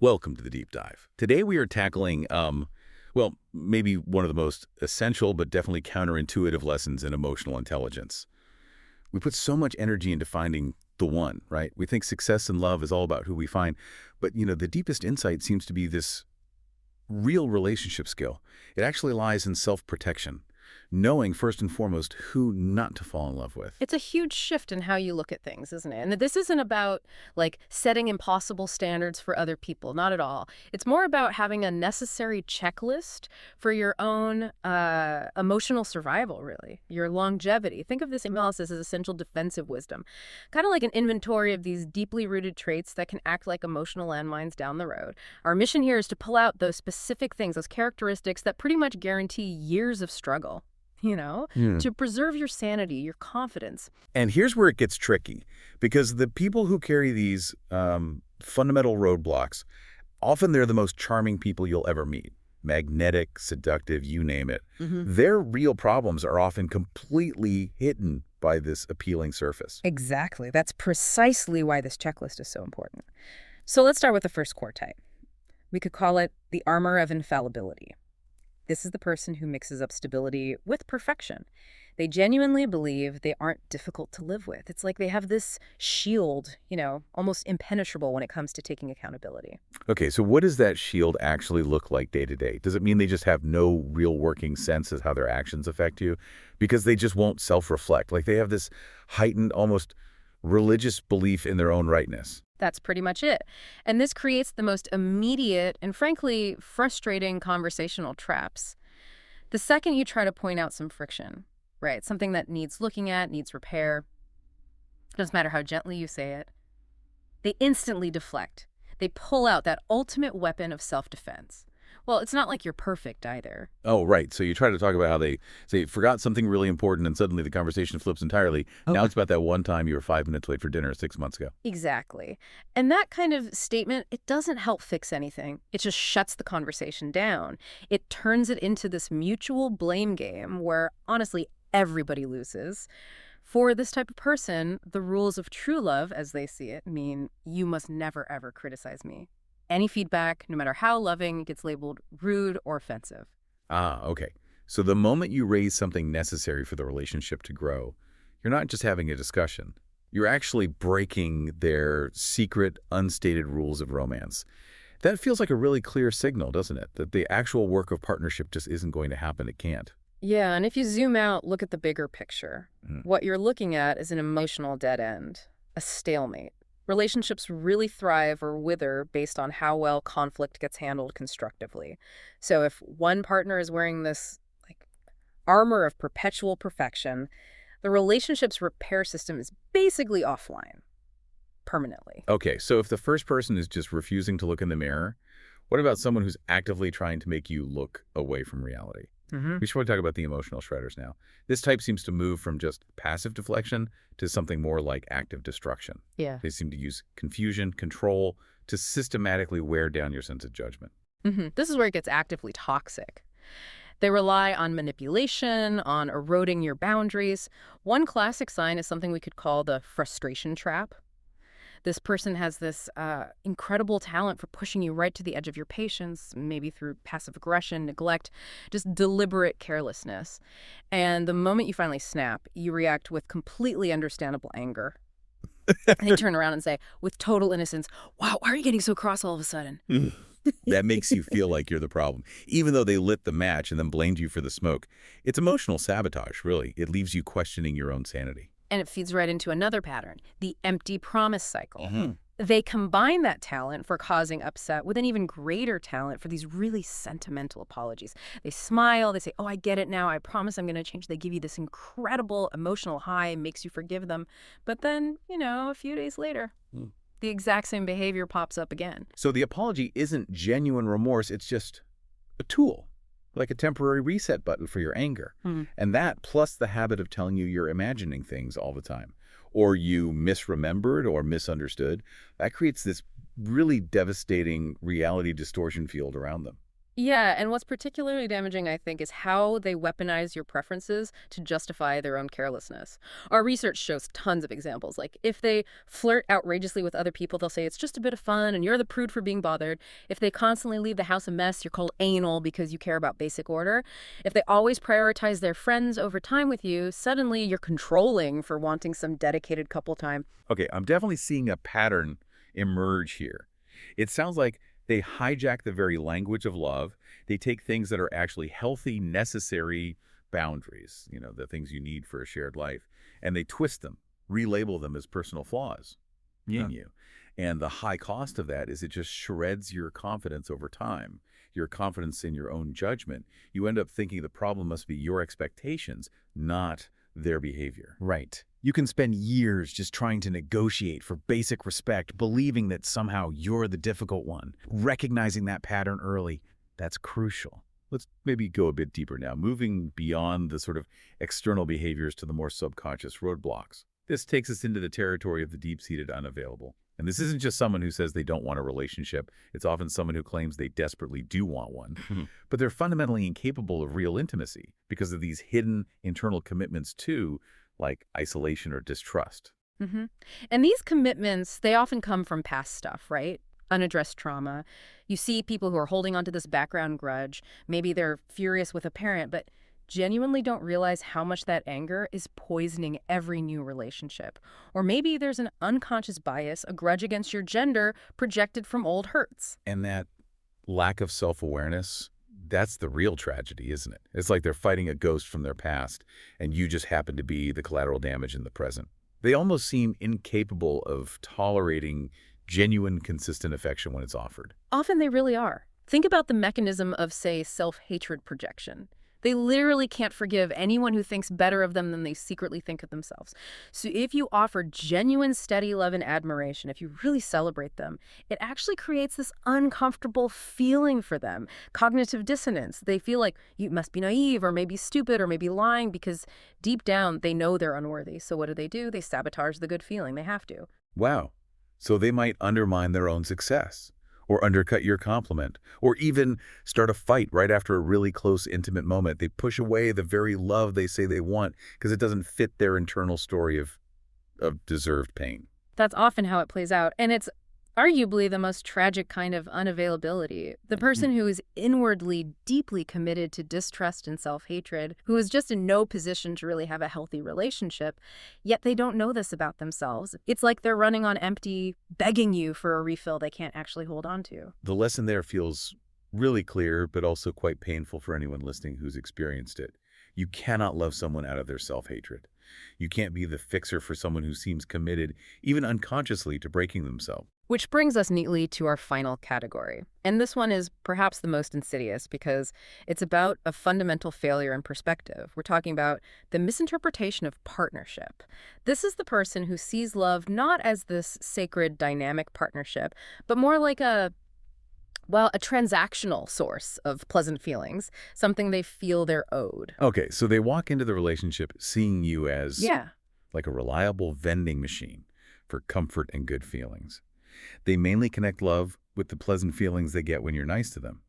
Welcome to the deep dive. Today we are tackling, well, maybe one of the most essential but definitely counterintuitive lessons in emotional intelligence. We put so much energy into finding the one, right? We think success and love is all about who we find, but the deepest insight seems to be this real relationship skill. It actually lies in self-protection, knowing first and foremost who not to fall in love with. It's a huge shift in how you look at things, isn't it? And this isn't about like setting impossible standards for other people, not at all. It's more about having a necessary checklist for your own emotional survival, really, your longevity. Think of this analysis as essential defensive wisdom, kind of like an inventory of these deeply rooted traits that can act like emotional landmines down the road. Our mission here is to pull out those specific things, those characteristics that pretty much guarantee years of struggle. To preserve your sanity, your confidence. And here's where it gets tricky, because the people who carry these fundamental roadblocks, often they're the most charming people you'll ever meet. Magnetic, seductive, you name it. Their real problems are often completely hidden by this appealing surface. Exactly. That's precisely why this checklist is so important. So let's start with the first core type. We could call it the armor of infallibility. This is the person who mixes up stability with perfection. They genuinely believe they aren't difficult to live with. It's like they have this shield, almost impenetrable when it comes to taking accountability. Okay, so what does that shield actually look like day to day? Does it mean they just have no real working sense of how their actions affect you? Because they just won't self-reflect. Like they have this heightened, almost religious belief in their own rightness. That's pretty much it. And this creates the most immediate and frankly frustrating conversational traps. The second you try to point out some friction, right, something that needs looking at, needs repair, doesn't matter how gently you say it, they instantly deflect. They pull out that ultimate weapon of self-defense. Well, it's not like you're perfect either. Oh, right. So you try to talk about how they forgot something really important and suddenly the conversation flips entirely. Now it's about that one time you were 5 minutes late for dinner 6 months ago. Exactly. And that kind of statement, it doesn't help fix anything. It just shuts the conversation down. It turns it into this mutual blame game where, honestly, everybody loses. For this type of person, the rules of true love, as they see it, mean you must never, ever criticize me. Any feedback, no matter how loving, gets labeled rude or offensive. Ah, okay. So the moment you raise something necessary for the relationship to grow, you're not just having a discussion. You're actually breaking their secret, unstated rules of romance. That feels like a really clear signal, doesn't it? That the actual work of partnership just isn't going to happen. It can't. Yeah, and if you zoom out, look at the bigger picture. What you're looking at is an emotional dead end, a stalemate. Relationships really thrive or wither based on how well conflict gets handled constructively. So if one partner is wearing this armor of perpetual perfection, the relationship's repair system is basically offline permanently. Okay, so if the first person is just refusing to look in the mirror, what about someone who's actively trying to make you look away from reality? We should probably talk about the emotional shredders now. This type seems to move from just passive deflection to something more like active destruction. Yeah. They seem to use confusion, control, to systematically wear down your sense of judgment. This is where it gets actively toxic. They rely on manipulation, on eroding your boundaries. One classic sign is something we could call the frustration trap. This person has this incredible talent for pushing you right to the edge of your patience, maybe through passive aggression, neglect, just deliberate carelessness. And the moment you finally snap, you react with completely understandable anger. And they turn around and say, with total innocence, wow, why are you getting so cross all of a sudden? That makes you feel like you're the problem, even though they lit the match and then blamed you for the smoke. It's emotional sabotage, really. It leaves you questioning your own sanity. And it feeds right into another pattern, the empty promise cycle. They combine that talent for causing upset with an even greater talent for these really sentimental apologies. They smile, they say, oh, I get it now, I promise I'm going to change. They give you this incredible emotional high, makes you forgive them. But then, a few days later, the exact same behavior pops up again. So the apology isn't genuine remorse, it's just a tool. Like a temporary reset button for your anger. And that, plus the habit of telling you you're imagining things all the time, or you misremembered or misunderstood, that creates this really devastating reality distortion field around them. Yeah, and what's particularly damaging, I think, is how they weaponize your preferences to justify their own carelessness. Our research shows tons of examples. Like, if they flirt outrageously with other people, they'll say it's just a bit of fun and you're the prude for being bothered. If they constantly leave the house a mess, you're called anal because you care about basic order. If they always prioritize their friends over time with you, suddenly you're controlling for wanting some dedicated couple time. Okay, I'm definitely seeing a pattern emerge here. It sounds like they hijack the very language of love. They take things that are actually healthy, necessary boundaries, the things you need for a shared life, and they twist them, relabel them as personal flaws Yeah. in you. And the high cost of that is it just shreds your confidence over time, your confidence in your own judgment. You end up thinking the problem must be your expectations, not their behavior. Right. You can spend years just trying to negotiate for basic respect, believing that somehow you're the difficult one. Recognizing that pattern early, that's crucial. Let's maybe go a bit deeper now, moving beyond the sort of external behaviors to the more subconscious roadblocks. This takes us into the territory of the deep-seated unavailable. And this isn't just someone who says they don't want a relationship. It's often someone who claims they desperately do want one. But they're fundamentally incapable of real intimacy because of these hidden internal commitments to, like isolation or distrust. hmm And these commitments, they often come from past stuff, right? Unaddressed trauma. You see people who are holding onto this background grudge. Maybe they're furious with a parent, but genuinely don't realize how much that anger is poisoning every new relationship. Or maybe there's an unconscious bias, a grudge against your gender projected from old hurts. And that lack of self-awareness, that's the real tragedy, isn't it? It's like they're fighting a ghost from their past, and you just happen to be the collateral damage in the present. They almost seem incapable of tolerating genuine, consistent affection when it's offered. Often they really are. Think about the mechanism of, say, self-hatred projection. They literally can't forgive anyone who thinks better of them than they secretly think of themselves. So if you offer genuine, steady love and admiration, if you really celebrate them, it actually creates this uncomfortable feeling for them. Cognitive dissonance. They feel like you must be naive or maybe stupid or maybe lying because deep down they know they're unworthy. So what do? They sabotage the good feeling. They have to. Wow. So they might undermine their own success, or undercut your compliment, or even start a fight right after a really close, intimate moment. They push away the very love they say they want because it doesn't fit their internal story of deserved pain. That's often how it plays out. And it's arguably the most tragic kind of unavailability. The person who is inwardly deeply committed to distrust and self-hatred, who is just in no position to really have a healthy relationship, yet they don't know this about themselves. It's like they're running on empty, begging you for a refill they can't actually hold on to. The lesson there feels really clear, but also quite painful for anyone listening who's experienced it. You cannot love someone out of their self-hatred. You can't be the fixer for someone who seems committed, even unconsciously, to breaking themselves. Which brings us neatly to our final category. And this one is perhaps the most insidious because it's about a fundamental failure in perspective. We're talking about the misinterpretation of partnership. This is the person who sees love not as this sacred dynamic partnership, but more like a transactional source of pleasant feelings, something they feel they're owed. Okay, so they walk into the relationship seeing you as Yeah. like a reliable vending machine for comfort and good feelings. They mainly connect love with the pleasant feelings they get when you're nice to them.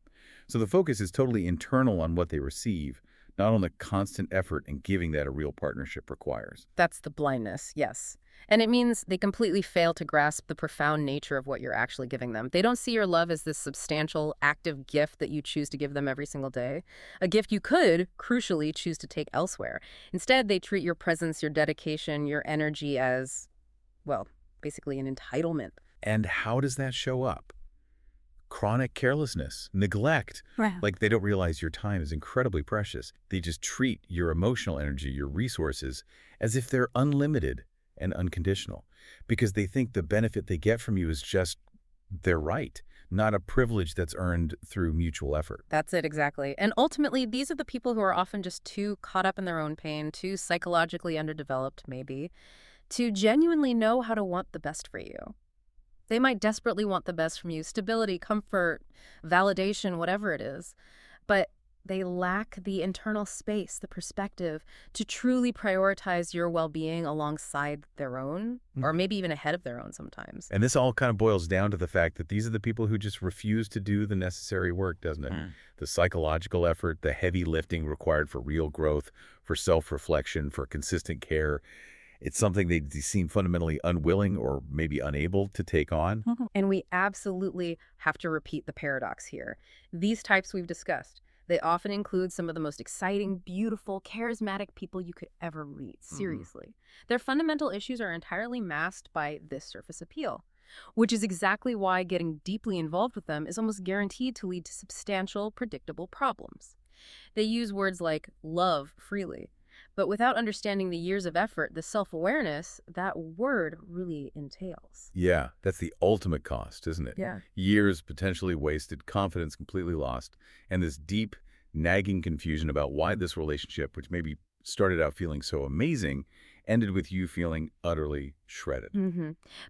So the focus is totally internal on what they receive, not on the constant effort and giving that a real partnership requires. That's the blindness, yes. And it means they completely fail to grasp the profound nature of what you're actually giving them. They don't see your love as this substantial, active gift that you choose to give them every single day, a gift you could, crucially, choose to take elsewhere. Instead, they treat your presence, your dedication, your energy as, well, basically an entitlement. And how does that show up? Chronic carelessness, neglect. Right. Like they don't realize your time is incredibly precious. They just treat your emotional energy, your resources, as if they're unlimited and unconditional because they think the benefit they get from you is just their right, not a privilege that's earned through mutual effort. That's it, exactly. And ultimately, these are the people who are often just too caught up in their own pain, too psychologically underdeveloped, maybe, to genuinely know how to want the best for you. They might desperately want the best from you, stability, comfort, validation, whatever it is. But they lack the internal space, the perspective to truly prioritize your well-being alongside their own, or maybe even ahead of their own sometimes. And this all kind of boils down to the fact that these are the people who just refuse to do the necessary work, doesn't it? The psychological effort, the heavy lifting required for real growth, for self-reflection, for consistent care. It's something they seem fundamentally unwilling or maybe unable to take on. And we absolutely have to repeat the paradox here. These types we've discussed, they often include some of the most exciting, beautiful, charismatic people you could ever meet. Seriously. Their fundamental issues are entirely masked by this surface appeal, which is exactly why getting deeply involved with them is almost guaranteed to lead to substantial, predictable problems. They use words like love freely, but without understanding the years of effort, the self-awareness that word really entails. Yeah, that's the ultimate cost, isn't it? Yeah. Years potentially wasted, confidence completely lost, and this deep, nagging confusion about why this relationship, which maybe started out feeling so amazing, ended with you feeling utterly shredded.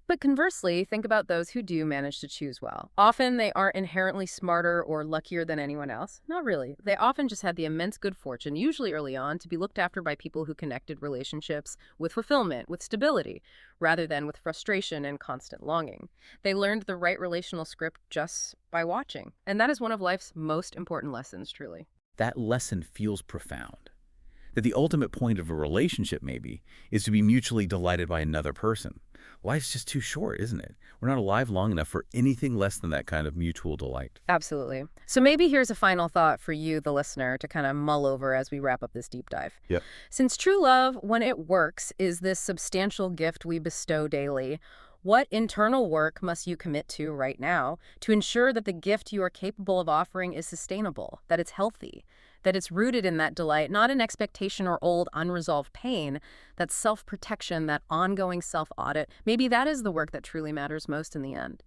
But conversely, think about those who do manage to choose well. Often they aren't inherently smarter or luckier than anyone else. Not really. They often just had the immense good fortune, usually early on, to be looked after by people who connected relationships with fulfillment, with stability, rather than with frustration and constant longing. They learned the right relational script just by watching. And that is one of life's most important lessons, truly. That lesson feels profound. That the ultimate point of a relationship, maybe, is to be mutually delighted by another person. Life's just too short, isn't it? We're not alive long enough for anything less than that kind of mutual delight. Absolutely. So maybe here's a final thought for you, the listener, to kind of mull over as we wrap up this deep dive. Yep. Since true love, when it works, is this substantial gift we bestow daily, what internal work must you commit to right now to ensure that the gift you are capable of offering is sustainable, that it's healthy, that it's rooted in that delight, not in expectation or old unresolved pain, that self-protection, that ongoing self-audit? Maybe that is the work that truly matters most in the end.